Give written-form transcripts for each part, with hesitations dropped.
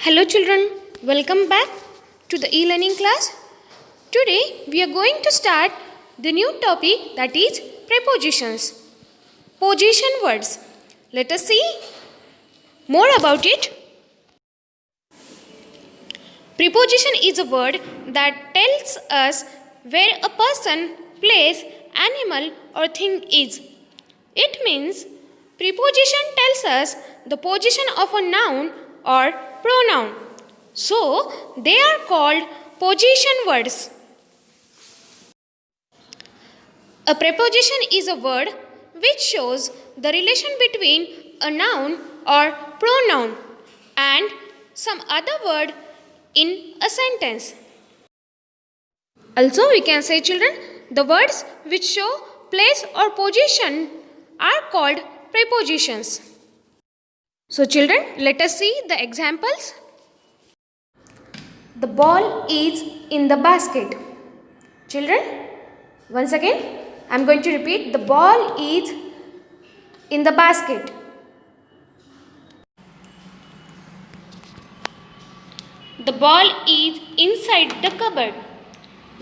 Hello children, welcome back to the e-learning class. Today we are going to start the new topic, that is prepositions. Position words. Let us see more about it. Preposition is a word that tells us where a person, place, animal or thing is. It means preposition tells us the position of a noun or pronoun. So, they are called position words. A preposition is a word which shows the relation between a noun or pronoun and some other word in a sentence. Also, we can say, children, the words which show place or position are called prepositions. So, children, let us see the examples. The ball is in the basket. Children, once again, I am going to repeat. The ball is in the basket. The ball is inside the cupboard.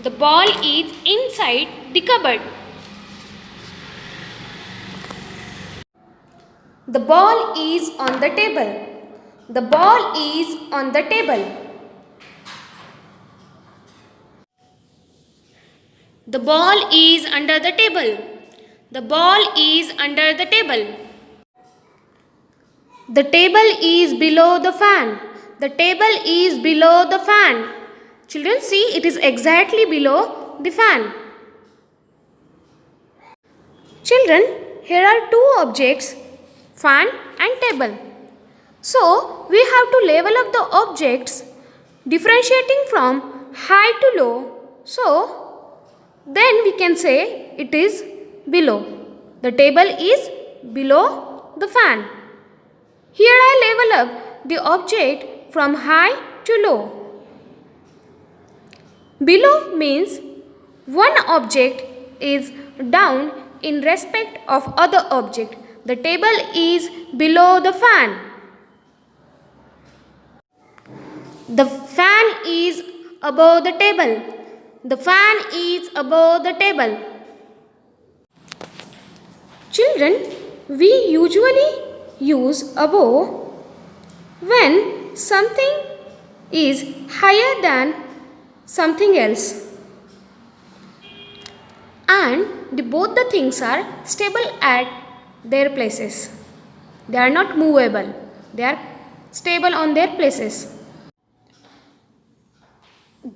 The ball is inside the cupboard. The ball is on the table. The ball is on the table. The ball is under the table. The ball is under the table. The table is below the fan. The table is below the fan. Children, see, it is exactly below the fan. Children, here are two objects, fan and table. So, we have to level up the objects differentiating from high to low. So, then we can say it is below. The table is below the fan. Here I level up the object from high to low. Below means one object is down in respect of other object. The table is below the fan. The fan is above the table. The fan is above the table. Children, we usually use above when something is higher than something else and both the things are stable at their places. They are not movable. They are stable on their places.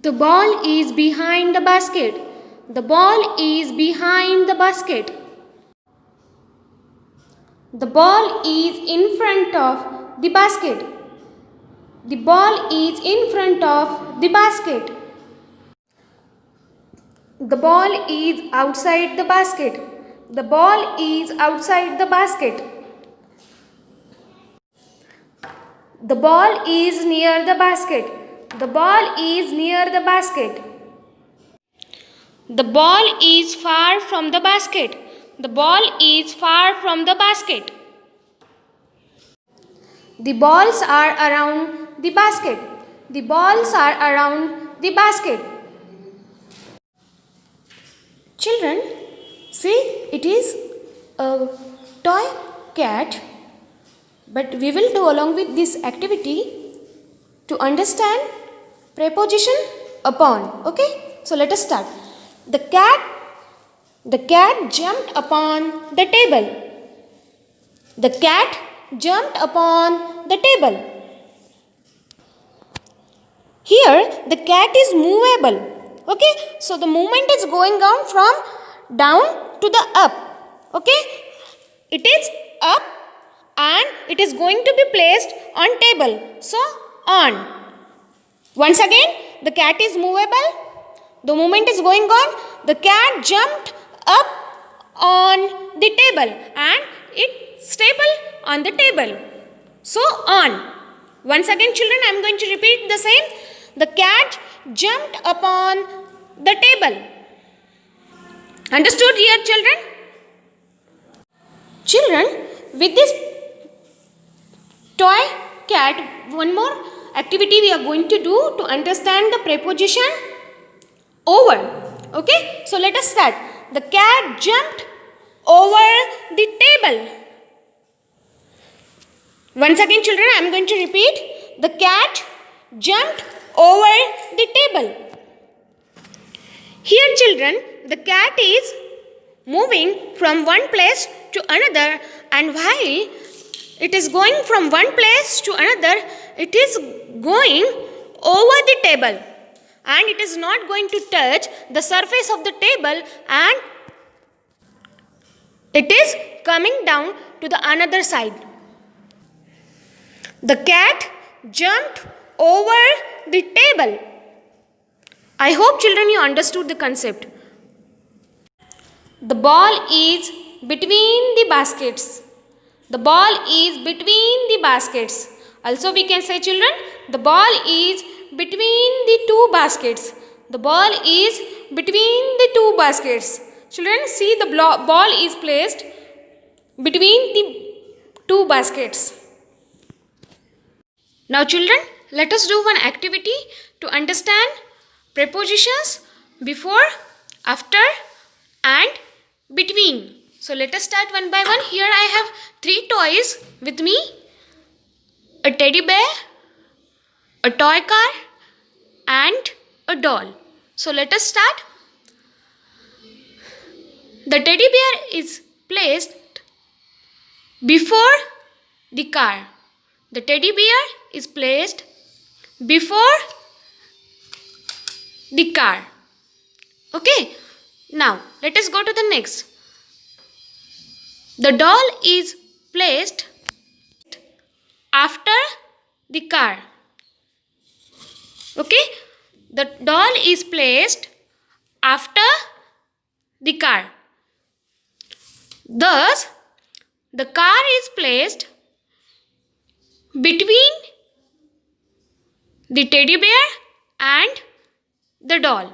The ball is behind the basket. The ball is behind the basket. The ball is in front of the basket. The ball is in front of the basket. The ball is outside the basket. The ball is outside the basket. The ball is near the basket. The ball is near the basket. The ball is far from the basket. The ball is far from the basket. The balls are around the basket. The balls are around the basket. Children, see, it is a toy cat, but we will do along with this activity to understand preposition upon. Okay, so let us start. The cat jumped upon the table. The cat jumped upon the table. Here the cat is movable. Okay, so the movement is going on from down to the up. Okay, it is up and it is going to be placed on table. So, on. Once again, the cat is movable. The movement is going on. The cat jumped up on the table and it's stable on the table. So, on. Once again, children, I am going to repeat the same. The cat jumped upon the table. Understood here, children? Children, with this toy cat, one more activity we are going to do to understand the preposition over. Okay, so let us start. The cat jumped over the table. Once again, children, I am going to repeat. The cat jumped over the table. Here, children, the cat is moving from one place to another, and while it is going from one place to another, it is going over the table, and it is not going to touch the surface of the table, and it is coming down to the another side. The cat jumped over the table. I hope, children, you understood the concept. The ball is between the baskets. The ball is between the baskets. Also we can say, children, the ball is between the two baskets. The ball is between the two baskets. Children, see, the ball is placed between the two baskets. Now, children, let us do one activity to understand prepositions before, after and between. So let us start one by one. Here I have 3 toys with me: a teddy bear, a toy car and a doll. So let us start. The teddy bear is placed before the car. The teddy bear is placed before the car. Okay. Now let us go to the next. The doll is placed after the car. Okay. The doll is placed after the car. Thus, the car is placed between the teddy bear and the doll.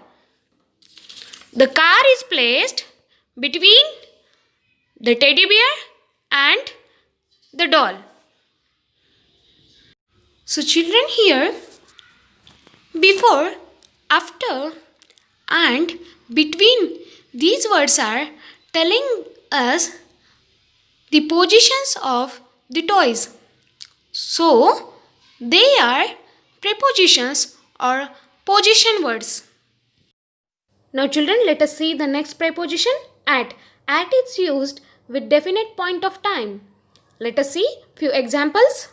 The car is placed between the teddy bear and the doll. So, children, here before, after and between, these words are telling us the positions of the toys. So, they are prepositions or position words. Now, children, let us see the next preposition, at. At is used with definite point of time. Let us see few examples.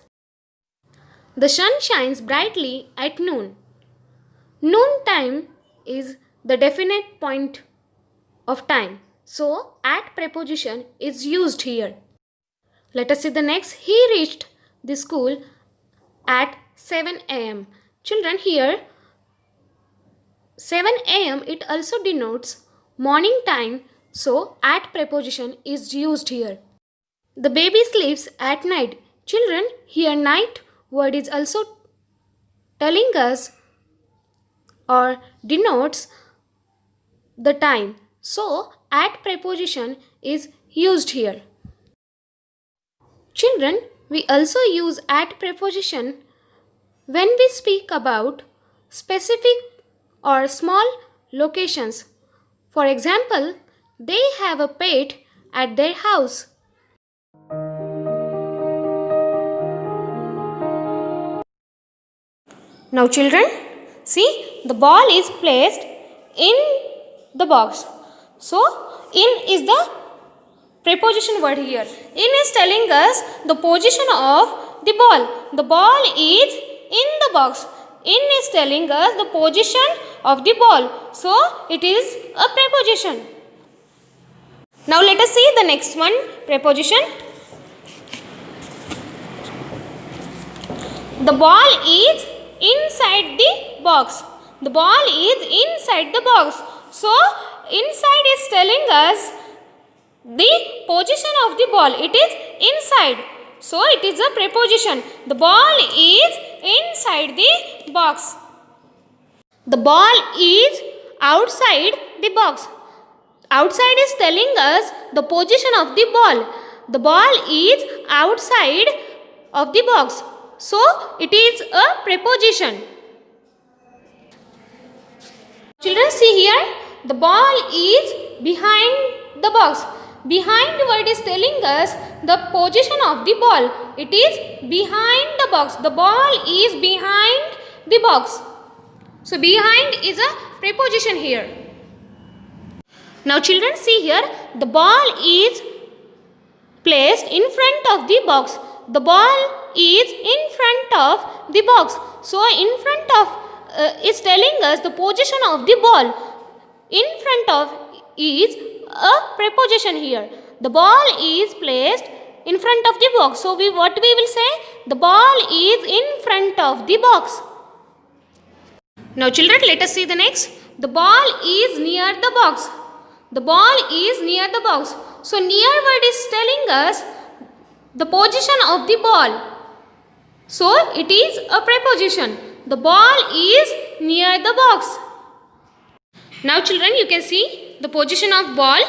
The sun shines brightly at noon. Noon time is the definite point of time. So, at preposition is used here. Let us see the next. He reached the school at 7 a.m. Children, here 7 a.m. it also denotes morning time. So, at preposition is used here. The baby sleeps at night. Children, here night word is also telling us or denotes the time. So, at preposition is used here. Children, we also use at preposition when we speak about specific or small locations. For example, they have a pet at their house. Now, children, see, the ball is placed in the box. So, in is the preposition word here. In is telling us the position of the ball. The ball is in the box. In is telling us the position of the ball. So, it is a preposition. Now, let us see the next one, preposition. The ball is inside the box. The ball is inside the box. So, inside is telling us the position of the ball. It is inside. So, it is a preposition. The ball is inside the box. The ball is outside the box. Outside is telling us the position of the ball. The ball is outside of the box. So it is a preposition. Children, see here, the ball is behind the box. Behind word is telling us the position of the ball. It is behind the box. The ball is behind the box. So behind is a preposition here. Now children, see here, the ball is placed in front of the box. The ball is in front of the box. So in front of is telling us the position of the ball. In front of is a preposition here. The ball is placed in front of the box. So what we will say? The ball is in front of the box. Now children, let us see the next. The ball is near the box. The ball is near the box. So near word is telling us the position of the ball. So it is a preposition. The ball is near the box. Now children, you can see the position of ball.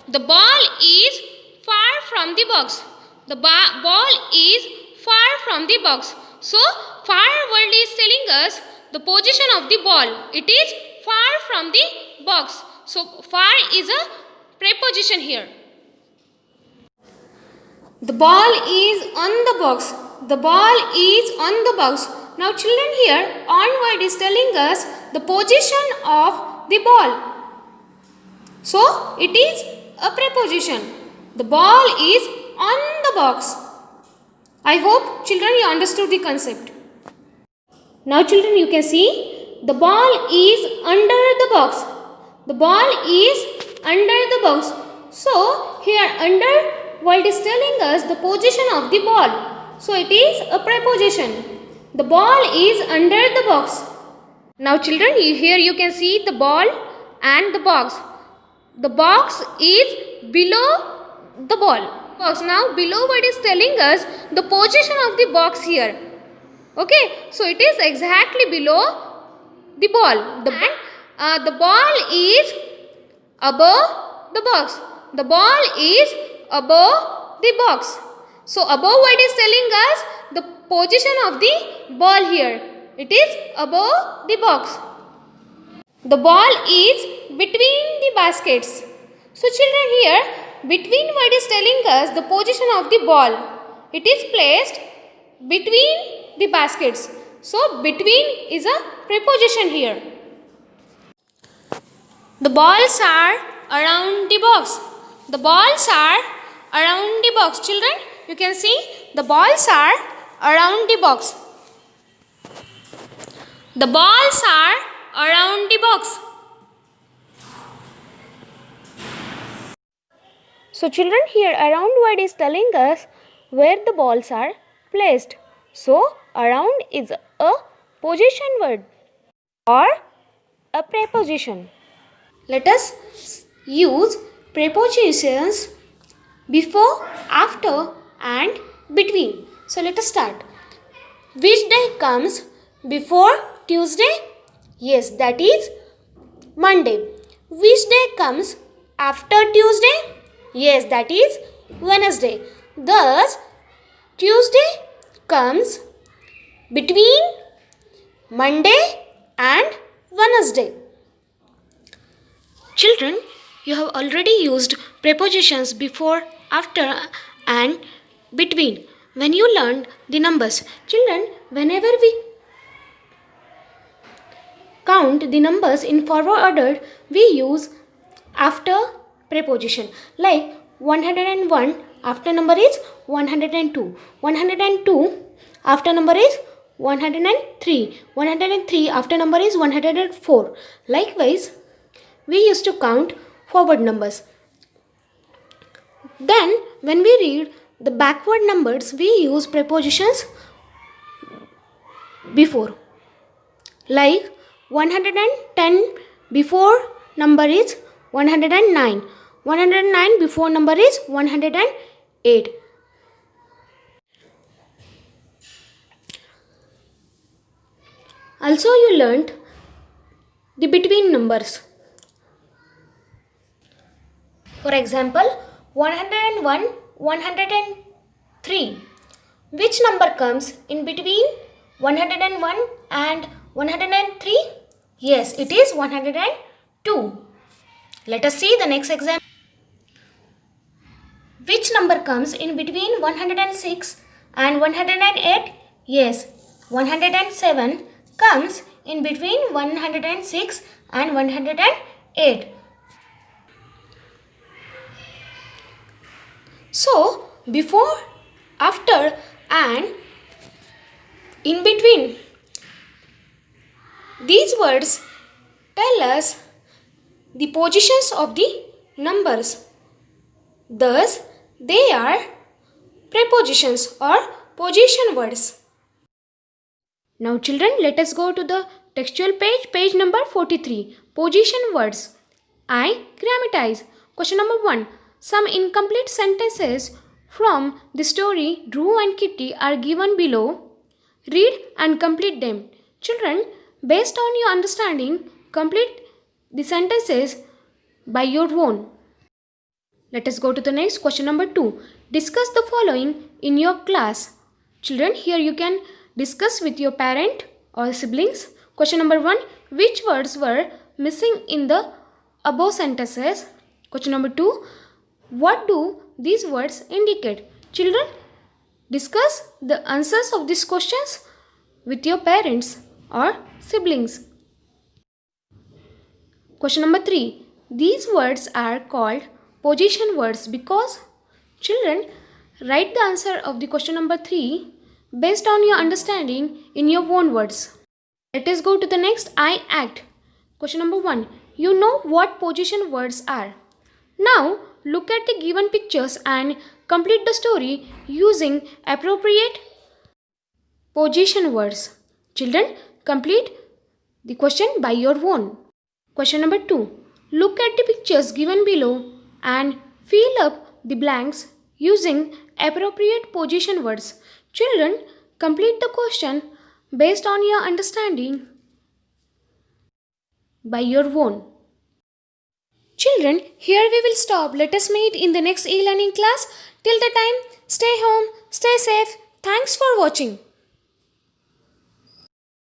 The ball is far from the box. The ball is far from the box. So far word is telling us the position of the ball. It is far from the box. So far is a preposition here. The ball is on the box. The ball is on the box. Now children, here on word is telling us the position of the ball. So it is a preposition. The ball is on the box. I hope children you understood the concept. Now children, you can see the ball is under the box. The ball is under the box. So here under word is telling us the position of the ball. So it is a preposition. The ball is under the box. Now children, here you can see the ball and the box. The box is below the ball. Now below word is telling us the position of the box here. Okay, so it is exactly below the ball. The ball is above the box. The ball is above the box. So above word is telling us the position of the ball here. It is above the box. The ball is between the baskets. So children, here between word is telling us the position of the ball. It is placed between the baskets. So between is a preposition here. The balls are around the box. The balls are around the box. Children, you can see the balls are around the box. The balls are around the box. So children, here around word is telling us where the balls are placed. So around is a position word or a preposition. Let us use prepositions before, after and between. So let us start. Which day comes before Tuesday? Yes, that is Monday. Which day comes after Tuesday? Yes, that is Wednesday. Thus, Tuesday comes between Monday and Wednesday. Children, you have already used prepositions before, after and between when you learned the numbers. Children, whenever we count the numbers in forward order, we use after preposition. Like 101, after number is 102. 102, after number is 103. 103, after number is 104. Likewise, we used to count forward numbers. Then, when we read the backward numbers, we use prepositions before. Like 110 before number is 109. 109 before number is 108. Also, you learnt the between numbers. For example, 101, 103. Which number comes in between 101 and 103? Yes, it is 102. Let us see the next example. Which number comes in between 106 and 108? Yes, 107 comes in between 106 and 108. So, before, after and in between, these words tell us the positions of the numbers. Thus, they are prepositions or position words. Now children, let us go to the textual page, page number 43. Position words. I grammatize. Question number 1. Some incomplete sentences from the story Drew and Kitty are given below. Read and complete them. Children, based on your understanding, complete the sentences by your own. Let us go to the next question number 2. Discuss the following in your class. Children, here you can discuss with your parent or siblings. Question number 1. Which words were missing in the above sentences? Question number 2. What do these words indicate? Children, discuss the answers of these questions with your parents or siblings. Question number 3. These words are called position words because, children, write the answer of the question number 3 based on your understanding in your own words. Let us go to the next I act. Question number 1. You know what position words are. Now look at the given pictures and complete the story using appropriate position words. Children, complete the question by your own. Question number 2. Look at the pictures given below and fill up the blanks using appropriate position words. Children, complete the question based on your understanding by your own. Children, here we will stop. Let us meet in the next e-learning class. Till the time, stay home, stay safe. Thanks for watching.